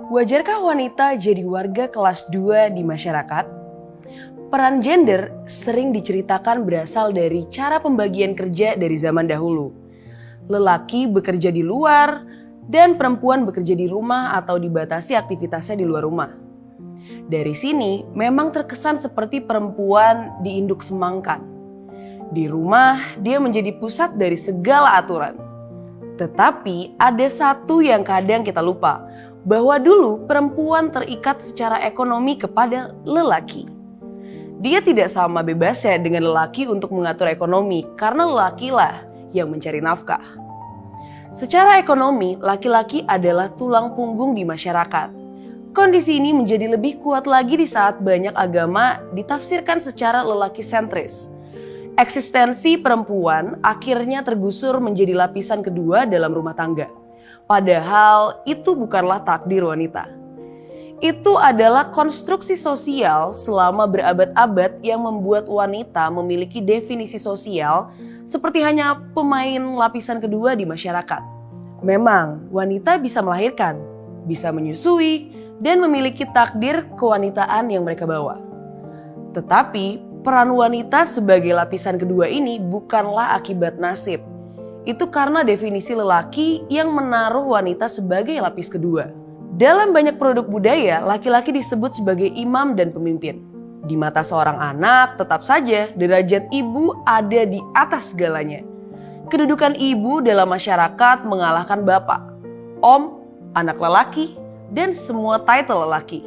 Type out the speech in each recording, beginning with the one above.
Wajarkah wanita jadi warga kelas 2 di masyarakat? Peran gender sering diceritakan berasal dari cara pembagian kerja dari zaman dahulu. Lelaki bekerja di luar dan perempuan bekerja di rumah atau dibatasi aktivitasnya di luar rumah. Dari sini memang terkesan seperti perempuan diinduk semangkan. Di rumah dia menjadi pusat dari segala aturan. Tetapi ada satu yang kadang kita lupa, bahwa dulu perempuan terikat secara ekonomi kepada lelaki. Dia tidak sama bebasnya dengan lelaki untuk mengatur ekonomi karena lelakilah yang mencari nafkah. Secara ekonomi, laki-laki adalah tulang punggung di masyarakat. Kondisi ini menjadi lebih kuat lagi di saat banyak agama ditafsirkan secara lelaki sentris. Eksistensi perempuan akhirnya tergusur menjadi lapisan kedua dalam rumah tangga. Padahal itu bukanlah takdir wanita. Itu adalah konstruksi sosial selama berabad-abad yang membuat wanita memiliki definisi sosial seperti hanya pemain lapisan kedua di masyarakat. Memang wanita bisa melahirkan, bisa menyusui, dan memiliki takdir kewanitaan yang mereka bawa. Tetapi peran wanita sebagai lapisan kedua ini bukanlah akibat nasib. Itu karena definisi lelaki yang menaruh wanita sebagai lapis kedua. Dalam banyak produk budaya, laki-laki disebut sebagai imam dan pemimpin. Di mata seorang anak, tetap saja derajat ibu ada di atas segalanya. Kedudukan ibu dalam masyarakat mengalahkan bapak, om, anak lelaki, dan semua title lelaki.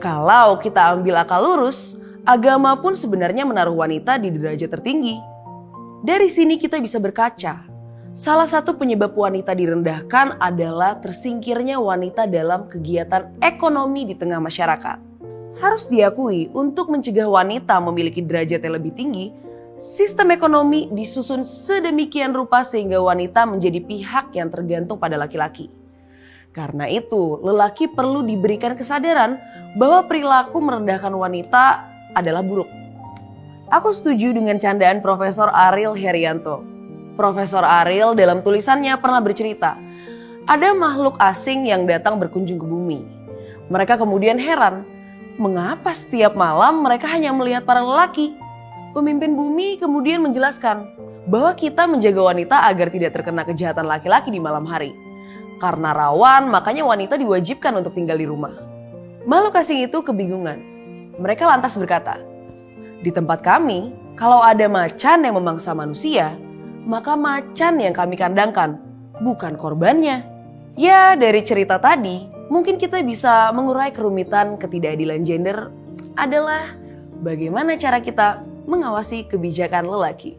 Kalau kita ambil akal lurus, agama pun sebenarnya menaruh wanita di derajat tertinggi. Dari sini kita bisa berkaca. Salah satu penyebab wanita direndahkan adalah tersingkirnya wanita dalam kegiatan ekonomi di tengah masyarakat. Harus diakui, untuk mencegah wanita memiliki derajat yang lebih tinggi, sistem ekonomi disusun sedemikian rupa sehingga wanita menjadi pihak yang tergantung pada laki-laki. Karena itu, lelaki perlu diberikan kesadaran bahwa perilaku merendahkan wanita adalah buruk. Aku setuju dengan candaan Profesor Ariel Herianto. Profesor Ariel dalam tulisannya pernah bercerita, ada makhluk asing yang datang berkunjung ke bumi. Mereka kemudian heran, mengapa setiap malam mereka hanya melihat para lelaki? Pemimpin bumi kemudian menjelaskan bahwa kita menjaga wanita agar tidak terkena kejahatan laki-laki di malam hari. Karena rawan, makanya wanita diwajibkan untuk tinggal di rumah. Makhluk asing itu kebingungan. Mereka lantas berkata, di tempat kami, kalau ada macan yang memangsa manusia, maka macan yang kami kandangkan, bukan korbannya. Ya, dari cerita tadi, mungkin kita bisa mengurai kerumitan ketidakadilan gender adalah bagaimana cara kita mengawasi kebijakan lelaki.